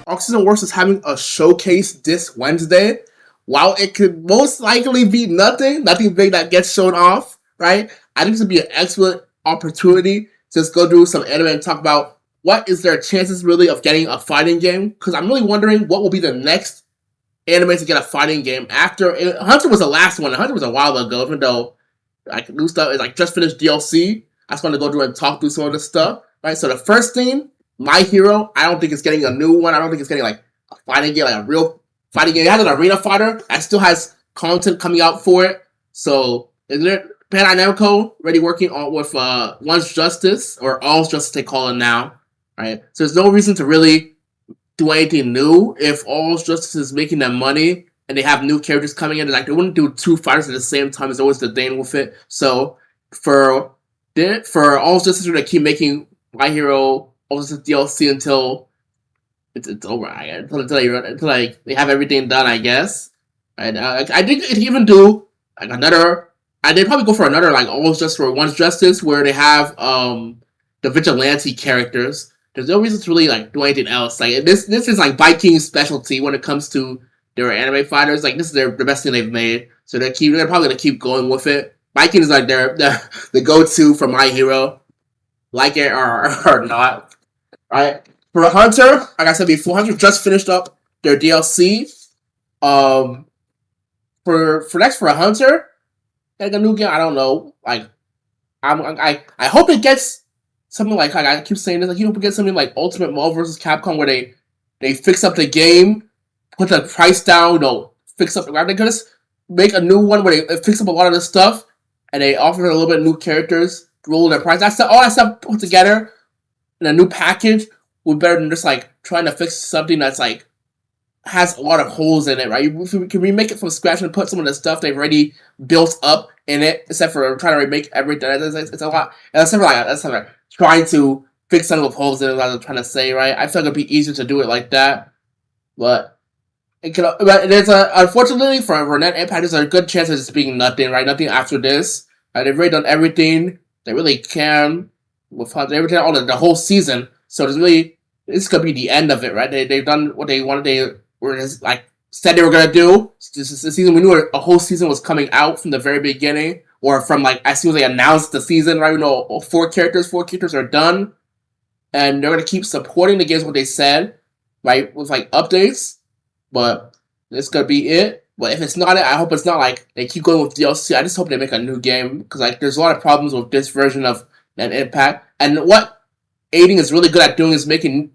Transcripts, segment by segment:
Oxygen Works is having a showcase this Wednesday. While it could most likely be nothing big that gets shown off, right? I think this would be an excellent opportunity to just go do some anime and talk about what is their chances really of getting a fighting game. Because I'm really wondering what will be the next anime to get a fighting game after. Hunter was the last one. Hunter was a while ago, even though like new stuff is like just finished DLC. I just want to go through and talk through some of this stuff, right? So the first thing, My Hero, I don't think it's getting a new one. I don't think it's getting like a fighting game, like a real fighting game. It has an arena fighter that still has content coming out for it. So is there Bandai Namco already working on with One's Justice or All's Justice they call it now, right? So there's no reason to really do anything new if All's Justice is making them money and they have new characters coming in. Like they wouldn't do two fighters at the same time. It's always the thing with it. So for All's Justice to keep making My Hero All's Justice DLC until it's over. Until like they have everything done, I guess. And I think it even do like another. They'd probably go for another like All's Justice or One's Justice where they have the vigilante characters. There's no reason to really like do anything else. Like this is like Viking's specialty when it comes to their anime fighters. Like this is the best thing they've made. So they're probably gonna keep going with it. Viking is like the go-to for My Hero, like it or not, right? For Hunter, like I said before, Hunter just finished up their DLC. For Hunter, like a new game, I don't know. Like, I hope it gets something like I keep saying this. Like, you hope it gets something like Ultimate Marvel vs. Capcom, where they fix up the game, put the price down, fix up. Right? They could just make a new one where they fix up a lot of the stuff, and they offer a little bit new characters, roll their price. All that stuff put together in a new package would be better than just like trying to fix something that's like has a lot of holes in it, right? You can remake it from scratch and put some of the stuff they've already built up in it, except for trying to remake everything. It's a lot. That's like trying to fix some of the holes in it. I'm trying to say, right? I feel like it'd be easier to do it like that, but there's unfortunately for Nen Impact, there's a good chance of just being nothing, right? Nothing after this. They've already done everything they really can with everything, all the whole season. So this could be the end of it, right? They've done what they wanted. They were just, like said they were gonna do. This is the season. We knew a whole season was coming out from the very beginning, or from like as soon as they announced the season, right? We know four characters are done, and they're gonna keep supporting the games what they said, right? With like updates, but this could be it. But if it's not it, I hope it's not like they keep going with DLC. I just hope they make a new game because like there's a lot of problems with this version of Nen Impact, and what Aiding is really good at doing is making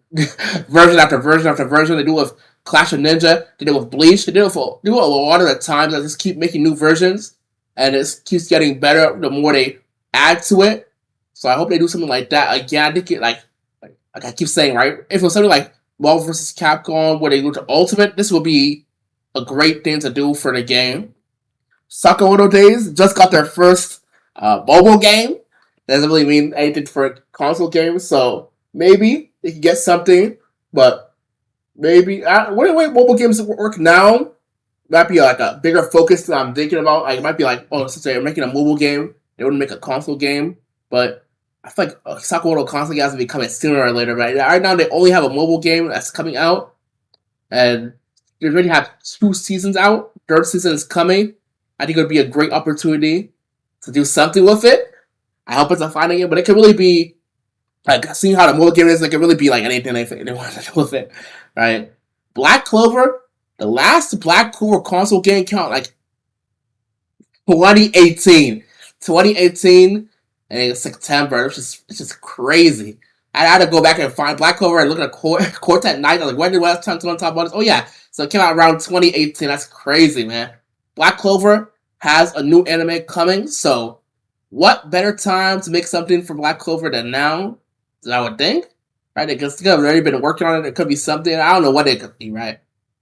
version after version after version. They do it with Clash of Ninja, they do it with Bleach, they do it a lot of the times. They just keep making new versions, and it keeps getting better the more they add to it. So I hope they do something like that again. I think it like I keep saying, right? If it was something like Marvel vs. Capcom where they go to Ultimate, this will be a great thing to do for the game. Sakamoto Days just got their first mobile game. Doesn't really mean anything for a console game, so maybe they can get something, but maybe what the way mobile games work now might be like a bigger focus that I'm thinking about. Like it might be like, since they're making a mobile game, they wouldn't make a console game, but I feel like Sakamoto console games will be coming sooner or later, right? Right now they only have a mobile game that's coming out, and they already have 2 seasons out. 3rd season is coming. I think it would be a great opportunity to do something with it. I hope it's a fighting game, but it could really be like seeing how the mobile game is. It could really be like anything they want to do with it, right? Black Clover, the last Black Clover console game count like 2018, and it's September. It's just crazy. I had to go back and find Black Clover and look at Quartet Night. I was like, when did last time to talk about this? Oh yeah, so it came out around 2018. That's crazy, man. Black Clover has a new anime coming, so what better time to make something for Black Clover than now? I would think, right? They could have already been working on it. It could be something. I don't know what it could be, right?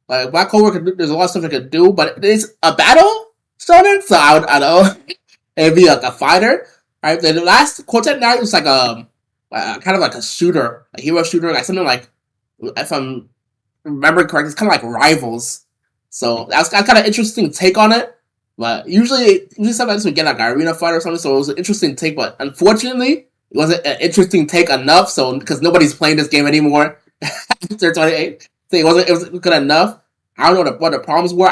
Like Black Clover there's a lot of stuff it could do, but it's a battle started, so I don't know. It'd be like a fighter, right? The last Quartet Night was like a kind of like a shooter, a hero shooter, like something like, if I'm remembering correctly, it's kind of like Rivals. So that's kind of interesting take on it. But usually sometimes we get like an arena fight or something, so it was an interesting take. But unfortunately, it wasn't an interesting take enough. So because nobody's playing this game anymore after 28, so it wasn't good enough. I don't know what the problems were.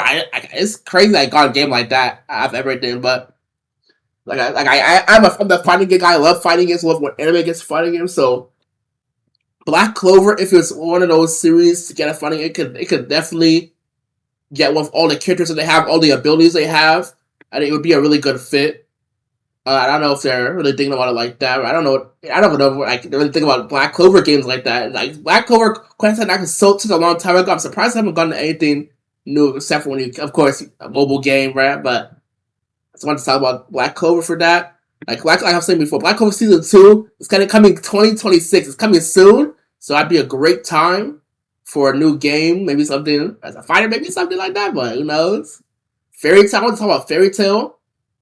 It's crazy that I got a game like that out of everything, but I'm the fighting game guy. I love fighting games. I love when anime gets fighting games. So Black Clover, if it's one of those series to get a fighting, it could definitely get with all the characters that they have, all the abilities they have. I think it would be a really good fit. I don't know if they're really thinking about it like that. I don't know. I don't know. Like they really think about Black Clover games like that. Like Black Clover, Quest and was so took a long time ago. I'm surprised I haven't gotten anything new except for when you, of course, a mobile game, right? But I just wanted to talk about Black Clover for that. Like I was saying before, Black Clover season 2 is kind of coming 2026. It's coming soon, so that'd be a great time for a new game. Maybe something as a fighter, maybe something like that. But who knows? Fairy Tail. I want to talk about Fairy Tail.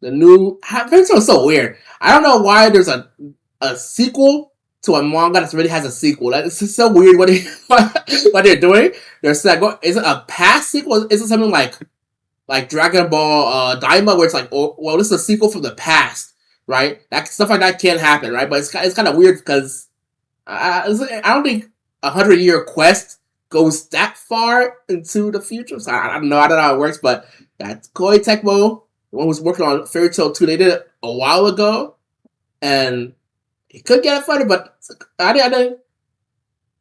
The new Fairy Tail is so weird. I don't know why there's a sequel to a manga that already has a sequel. It's just so weird what they're doing. There's like, is it a past sequel? Is it something like Dragon Ball Daima, where it's like, oh, well, this is a sequel from the past, right? That stuff like that can't happen, right? But it's kind of weird because I don't think 100-year quest goes that far into the future. So I don't know. I don't know how it works, but that's Koei Tecmo, the one who's working on Fairy Tail 2. They did it a while ago, and it could get funny, but I didn't.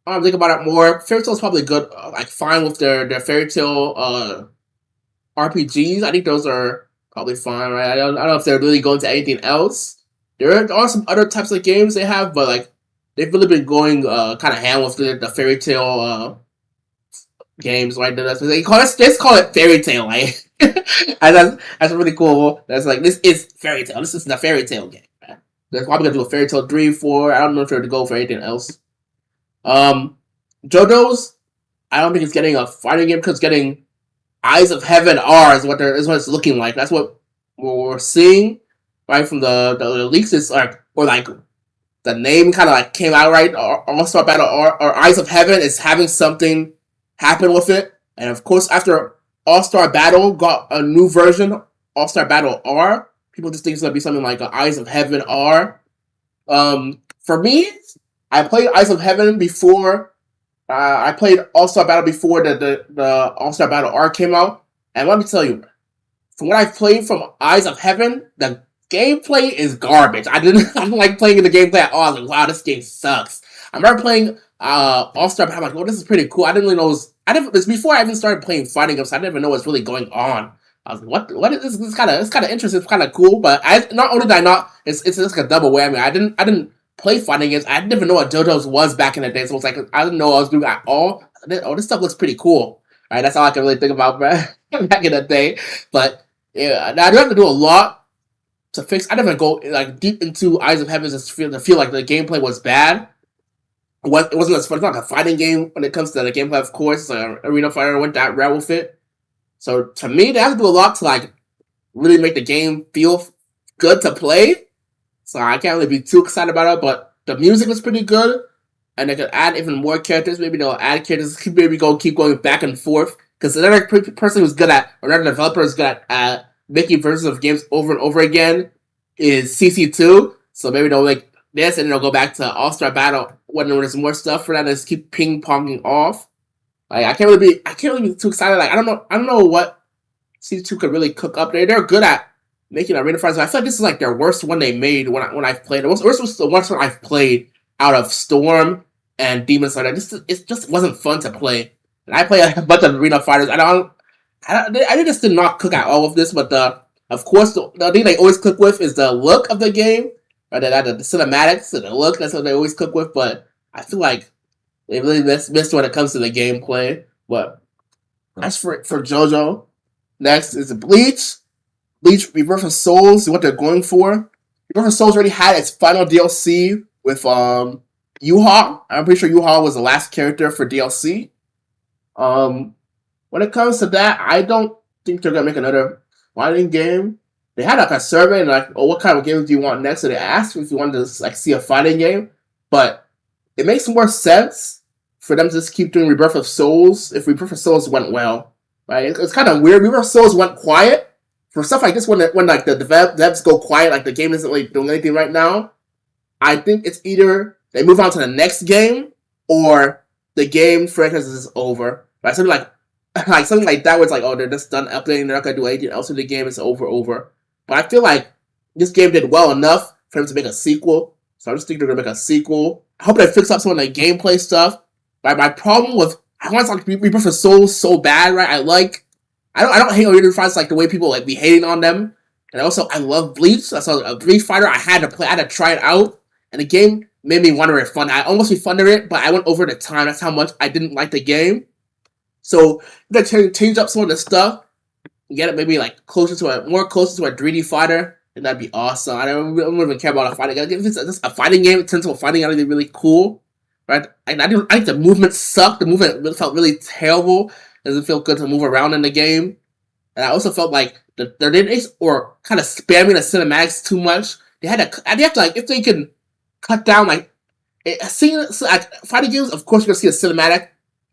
I don't think about it more. Fairy Tail's probably good, like fine with their Fairy Tail RPGs. I think those are probably fine, right? I don't know if they're really going to anything else. There are some other types of games they have, but like they've really been going kind of hand with the Fairy Tail games, right? Let's call it Fairy Tail, like, and that's really cool. That's like this is Fairy Tail. This is the Fairy Tail game. Right? They're probably gonna do a Fairy Tail 3, 4. I don't know if they're to go for anything else. JoJo's. I don't think it's getting a fighting game because it's getting Eyes of Heaven R is what it's looking like. That's what we're seeing, right? From the leaks, it's like, or like the name kind of like came out, right? All Star Battle or Eyes of Heaven is having something happen with it, and of course after All Star Battle got a new version, All Star Battle R. People just think it's gonna be something like Eyes of Heaven R. For me, I played Eyes of Heaven before. I played All Star Battle before the All Star Battle R came out, and let me tell you, from what I've played from Eyes of Heaven, the gameplay is garbage. I didn't like playing the gameplay at all. I was like, wow, this game sucks. I remember playing All Star Battle. I'm like, oh, this is pretty cool. I didn't really know. It's before I even started playing fighting games. So I didn't even know what's really going on. I was like, what is this? It's kind of interesting. It's kind of cool. But not only did I not, it's just like a double whammy. I didn't play fighting games. I didn't even know what JoJo's was back in the day. So it's like I didn't know what I was doing at all. Oh, this stuff looks pretty cool. Right, that's all I can really think about back in the day. But yeah, now I do have to do a lot to fix. I never go like deep into Eyes of Heaven to feel like the gameplay was bad. It wasn't as fun. It's not like a fighting game when it comes to the gameplay. Of course, it's an arena fighter went that route with it. So to me, they have to do a lot to like really make the game feel good to play. So I can't really be too excited about it. But the music was pretty good, and they could add even more characters. Maybe they'll add characters. Maybe keep going back and forth. Because another person who's good at, or another developer who's good at making versions of games over and over again is CC2. So maybe they'll make this and they'll go back to All Star Battle when there's more stuff for that and just keep ping ponging off. Like I can't really be too excited. Like I don't know what CC2 could really cook up. They're good at making arena fights. I feel like this is like their worst one they made when I've played. The worst was the worst one I've played out of Storm and Demon Slayer. It just wasn't fun to play. And I play a bunch of arena fighters. I just did not cook at all with this. But of course the thing they always cook with is the look of the game. Right, the cinematics and the look, that's what they always cook with, but I feel like they really missed when it comes to the gameplay. But that's for JoJo. Next is Bleach. Bleach Rebirth of Souls is what they're going for. Rebirth of Souls already had its final DLC with Yuha. I'm pretty sure Yuha was the last character for DLC. When it comes to that, I don't think they're gonna make another fighting game. They had like a survey and like, oh, what kind of games do you want next? So they asked if you wanted to like see a fighting game, but it makes more sense for them to just keep doing Rebirth of Souls if Rebirth of Souls went well, right? It's kind of weird. Rebirth of Souls went quiet for stuff like this when like the devs go quiet, like the game isn't like doing anything right now. I think it's either they move on to the next game or the game franchise is over. Right? Something like like something like that where it's like, oh, they're just done updating, they're not gonna do anything else in the game, it's over. But I feel like this game did well enough for them to make a sequel. So I just think they're gonna make a sequel. I hope they fix up some of the gameplay stuff. Right? My problem with I want to like Rebirth of Souls so bad, right? I don't hate Oriental Fighters like the way people like be hating on them. And also I love Bleach. That's a Bleach fighter I had to play, I had to try it out. And the game made me want to refund it. I almost refunded it, but I went over the time. That's how much I didn't like the game. So if they change up some of the stuff, get it maybe like closer to a 3D fighter, and that'd be awesome. I don't even care about a fighting game. If it's just a fighting game, it turns into a fighting game, it'd be really cool. Right? I think the movement sucked. The movement felt really terrible. It doesn't feel good to move around in the game. And I also felt like they were kind of spamming the cinematics too much. They have to like if they can cut down like seeing like fighting games. Of course, you're gonna see a cinematic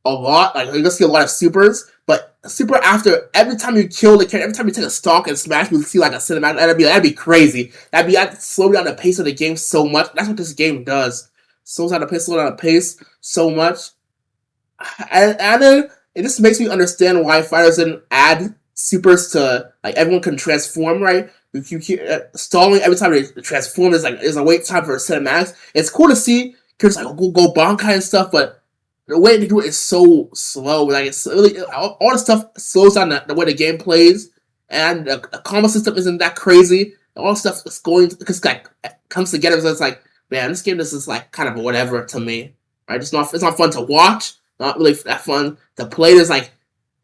a lot. Like you're gonna see a lot of supers, but super after every time you kill the character, every time you take a stalk and smash, you see like a cinematic. That'd be crazy. That'd slow down the pace of the game so much. That's what this game does. Slow down the pace so much. And then it just makes me understand why fighters didn't add supers to like everyone can transform, right? You keep stalling every time they transform is a wait time for cinematics. It's cool to see characters like go Bankai and stuff, but the way they do it is so slow. Like it's really all the stuff slows down the way the game plays, and the combo system isn't that crazy. All the stuff is going because like comes together. So it's like, man, this game is like kind of whatever to me. Right? It's not fun to watch. Not really that fun to play. There's like,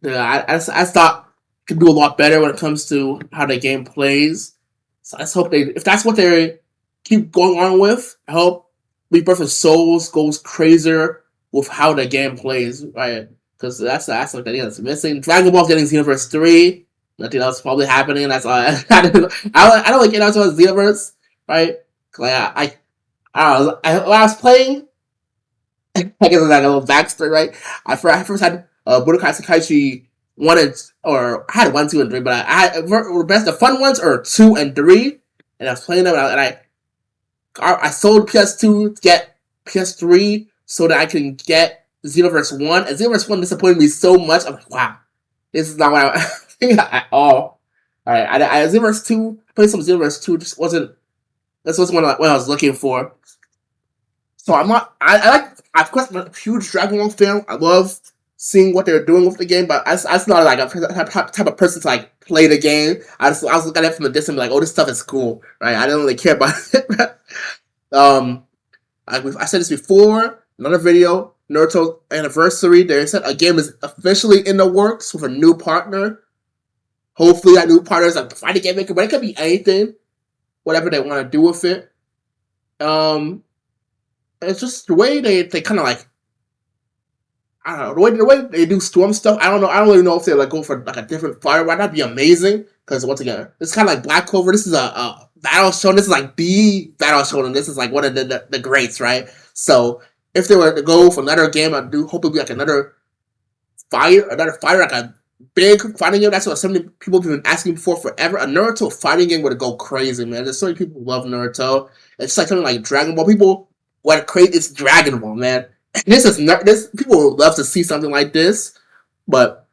I thought could do a lot better when it comes to how the game plays. So let's hope if that's what they keep going on with, I hope Rebirth of Souls goes crazier with how the game plays, right? Because that's the aspect that is missing. Dragon Ball getting Xenoverse 3. Nothing else probably happening. That's all. I don't like it. That's what Xenoverse, right? Like I don't know. When I was playing, I guess it's like a little backstory, right? I first had Budokai Tenkaichi 1 or I had 1, 2, and 3, but I had the fun ones are 2 and 3, and I was playing them, and I sold PS2 to get PS3 so that I can get Xenoverse 1, and Xenoverse 1 disappointed me so much. I'm like, wow, this is not what I think at all. Alright, I Xenoverse 2, played some Xenoverse 2, this wasn't what I was looking for. So I'm not, of course, I'm a huge Dragon Ball fan. I love seeing what they're doing with the game, but I'm not like a type of person to like play the game. I was looking at it from a distance, like, oh, this stuff is cool, right? I don't really care about it. I said this before, another video, Naruto anniversary. They said a game is officially in the works with a new partner. Hopefully, that new partner is a fighting game maker, but it could be anything, whatever they want to do with it. It's just the way they kind of like, I don't know, the way they do Storm stuff. I don't know. I don't really know if they like go for like a different fighter. Why not be amazing? Because once again, it's kind of like Black Clover. This is a battle shonen. This is like the battle shonen. This is like one of the greats, right? So if they were to go for another game, I do hope it'll be like another fighter, like a big fighting game. That's what so many people have been asking for forever. A Naruto fighting game would go crazy, man. There's so many people who love Naruto. It's like something like Dragon Ball. People what crazy it's Dragon Ball, man. This people would love to see something like this, but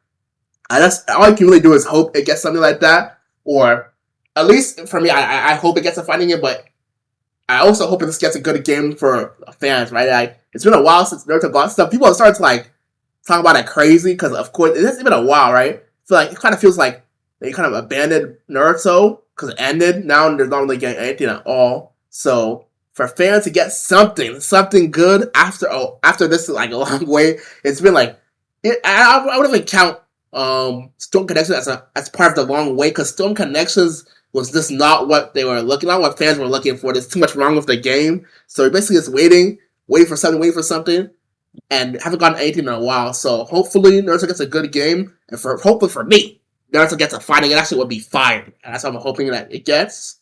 all I can really do is hope it gets something like that, or at least for me, I hope it gets a fighting game. But I also hope this gets a good game for fans, right? Like it's been a while since Naruto got stuff. People have started to like talk about it crazy because, of course, it's been a while, right? So like it kind of feels like they kind of abandoned Naruto because it ended. Now they're not really getting anything at all. So for fans to get something good after this like a long way, it's been like I would even count Storm Connections as part of the long wait because Storm Connections was just not what they were not what fans were looking for. There's too much wrong with the game, so basically it's waiting for something, and haven't gotten anything in a while. So hopefully Naruto gets a good game, and hopefully for me, Naruto gets a fighting. It actually would be fire, and that's what I'm hoping that it gets.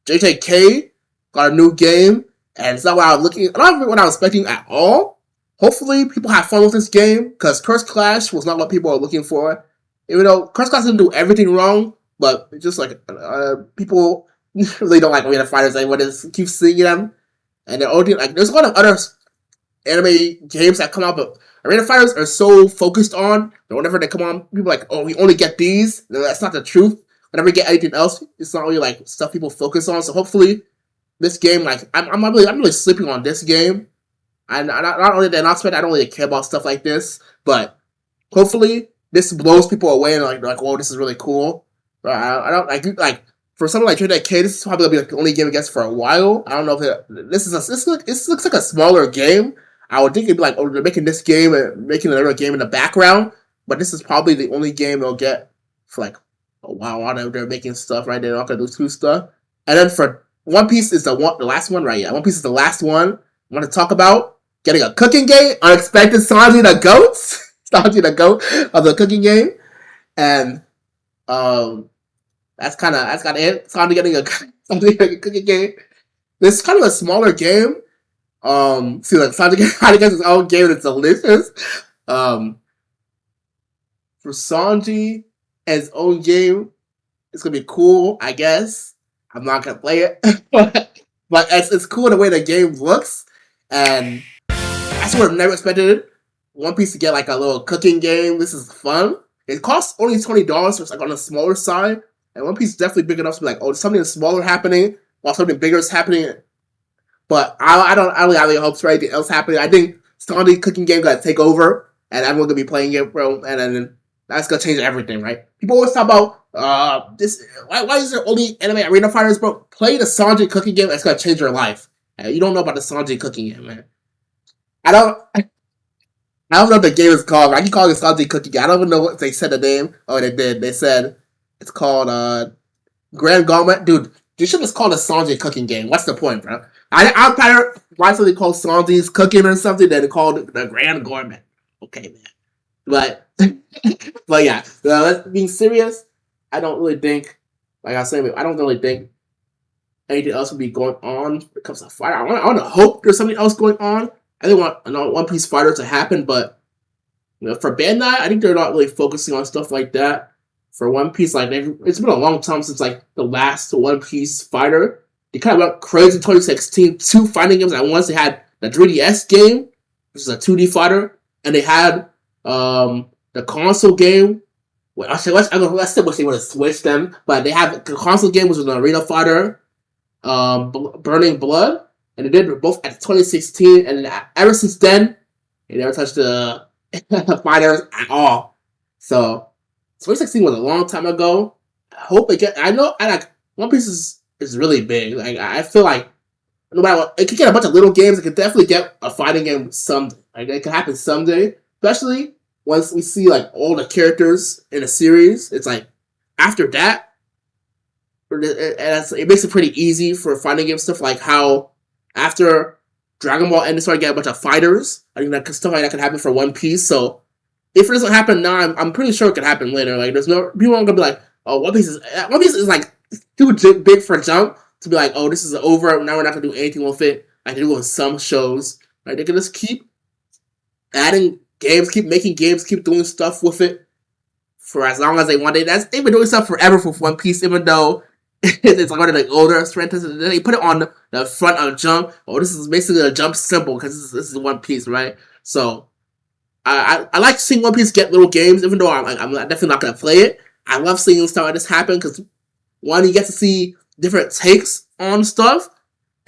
JJK got a new game, and it's not what I was not what I was expecting at all. Hopefully, people have fun with this game, because Curse Clash was not what people are looking for. Even though Curse Clash didn't do everything wrong, but just like people really don't like arena fighters. They want to keep seeing them, And the only like there's a lot of other anime games that come out, but Arena Fighters are so focused on that whenever they come on, people are like, oh, we only get these. No, that's not the truth. Whenever we get anything else, it's not really like stuff people focus on. So hopefully, this game, like, I'm really sleeping on this game. And not only the announcement, I don't really care about stuff like this, but hopefully this blows people away and like, whoa, this is really cool. But I don't like for something like Trinidad K, this is probably gonna be like the only game it gets for a while. I don't know if this looks like a smaller game. I would think it'd be like, oh, they're making this game and making another game in the background, but this is probably the only game they'll get for like a while while they're making stuff, right? They're not gonna do two stuff. And then for One Piece is the last one, right? Yeah, One Piece is the last one I want to talk about. Getting a cooking game, unexpected Sanji the goat, Sanji the goat of the cooking game, and that's kind of it. Sanji getting a cooking game. This is kind of a smaller game. See, like Sanji gets his own game. It's delicious. For Sanji and his own game, it's gonna be cool. I guess I'm not gonna play it, but it's cool the way the game looks, and I sort of never expected One Piece to get like a little cooking game. This is fun. It costs only $20, so it's like on the smaller side. And One Piece is definitely big enough to be like, oh, there's something smaller happening while something bigger is happening. But I don't really have any hopes for anything else happening. I think Sanji cooking game gonna take over, and everyone's gonna be playing it, bro. And then that's gonna change everything, right? People always talk about this. Why is there only anime arena fighters, bro? Play the Sanji cooking game. That's gonna change your life. You don't know about the Sanji cooking game, man. I don't. I don't know what the game is called. I can call it Sanji cooking game. I don't even know what they said the name. Oh, they did. They said it's called Grand Gauntlet. Dude, you should just call it Sanji cooking game. What's the point, bro? I'd rather find something called Sanji's cooking or something than called the Grand Gourmet. Okay, man. But but yeah, being serious, I don't really think, like I was saying, I don't really think anything else will be going on when it comes to fight. I want to hope there's something else going on. I didn't want another One Piece fighter to happen, but for Bandai, I think they're not really focusing on stuff like that. For One Piece, like it's been a long time since like the last One Piece fighter. They kind of went crazy in 2016. 2 fighting games at once. They had the 3DS game, which is a 2D fighter, and they had the console game. Well, actually, I still wish they would have switched them, but they have the console game, which was an arena fighter, Burning Blood. And they did both at 2016, and ever since then, they never touched the fighters at all. So 2016 was a long time ago. I hope it get. I know. I like One Piece is really big. Like I feel like no matter what, it could get a bunch of little games. It could definitely get a fighting game someday. Like it could happen someday, especially once we see like all the characters in a series. It's like after that, it makes it pretty easy for fighting game stuff. Like how after Dragon Ball ended, started getting a bunch of fighters. I think that stuff like that could happen for One Piece. So if it doesn't happen now, I'm pretty sure it could happen later. Like there's no people aren't gonna be like, oh, One Piece is like too big for a jump to be like, oh, this is over. Now we're not gonna do anything with it. Like they do with some shows. Like they can just keep adding games, keep making games, keep doing stuff with it for as long as they want it. They've been doing stuff forever for One Piece, even though it's like one of the older strengths. And then they put it on the front of Jump. Oh, this is basically a Jump symbol because this is One Piece, right? So I like seeing One Piece get little games, even though I'm definitely not gonna play it. I love seeing stuff like this happen because one, you get to see different takes on stuff,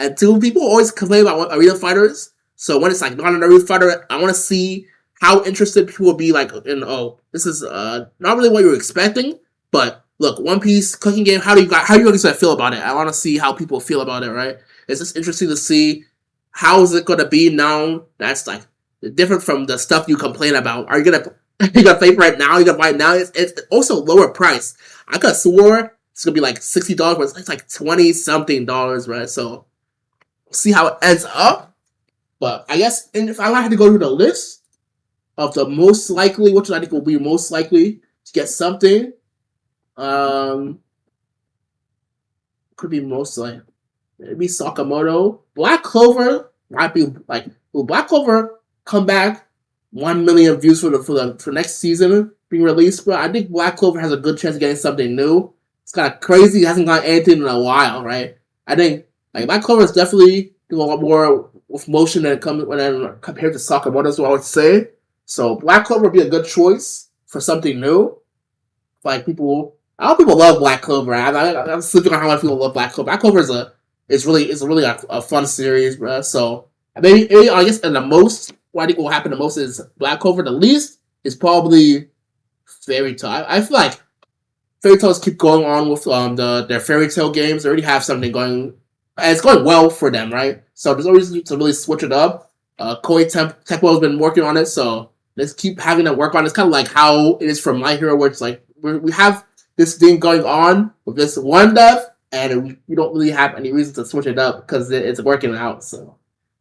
and two, people always complain about arena fighters. So when it's like not an arena fighter, I want to see how interested people will be. Like, this is not really what you're expecting, but look, One Piece cooking game. How do you guys feel about it? I want to see how people feel about it. Right? It's just interesting to see how is it going to be now. That's like different from the stuff you complain about. Are you gonna pay for it now? You gonna buy it now? It's also lower price. I could have swore it's gonna be like $60, but it's like $20-something, right? So we'll see how it ends up. But I guess if I had to go through the list of the most likely, which I think will be most likely to get something, could be most like maybe Sakamoto. Black Clover might be like, will Black Clover come back 1 million views for next season being released? But I think Black Clover has a good chance of getting something new. It's kind of crazy. It hasn't gotten anything in a while, right? I think like Black Clover is definitely do a lot more with motion than compared to soccer. What is what I would say. So Black Clover would be a good choice for something new. Like people, a lot of people love Black Clover. I'm sleeping on how much people love Black Clover. Black Clover is really a fun series, bro. So maybe I guess in the most, what I think will happen the most is Black Clover. The least is probably Fairy Tail. I feel like Fairy Tales keep going on with their Fairy Tale games. They already have something going, and it's going well for them, right? So there's no reason to really switch it up. Tecmo has been working on it, so let's keep having to work on it. It's kind of like how it is for My Hero, where it's like we have this thing going on with this one dev, and we don't really have any reason to switch it up because it's working out. So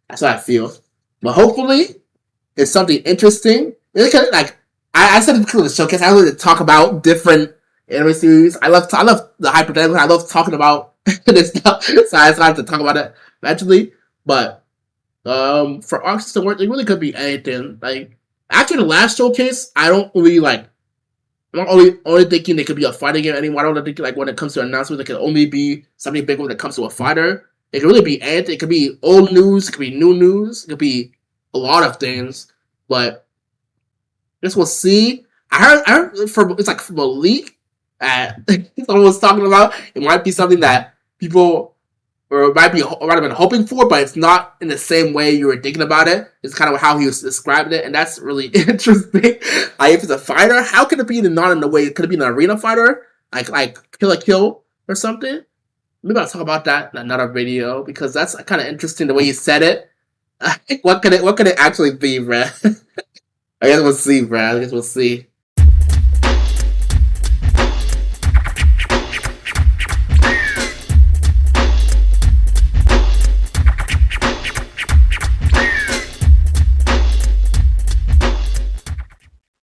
that's what I feel. But hopefully, it's something interesting. It's kind of like I said in the showcase. I wanted to talk about different anime series. I love the hypothetical. I love talking about this stuff. So I decided to talk about it eventually. But for arc system work, it really could be anything. Like after the last showcase, I don't really like. I'm not only thinking it could be a fighting game anymore. I don't think like when it comes to announcements, it can only be something big when it comes to a fighter. It could really be anything. It could be old news. It could be new news. It could be a lot of things. But I guess we'll see. I heard from it's like from a leak someone was talking about. It might be something that people or might have been hoping for, but it's not in the same way you were thinking about it. It's kind of how he was describing it, and that's really interesting. Like if it's a fighter, how could it be not in the way? Could it be an arena fighter, like Kill a Kill or something? Maybe I'll talk about that in another video because that's kind of interesting the way you said it. What could it actually be, bruh? I guess we'll see, bruh. I guess we'll see.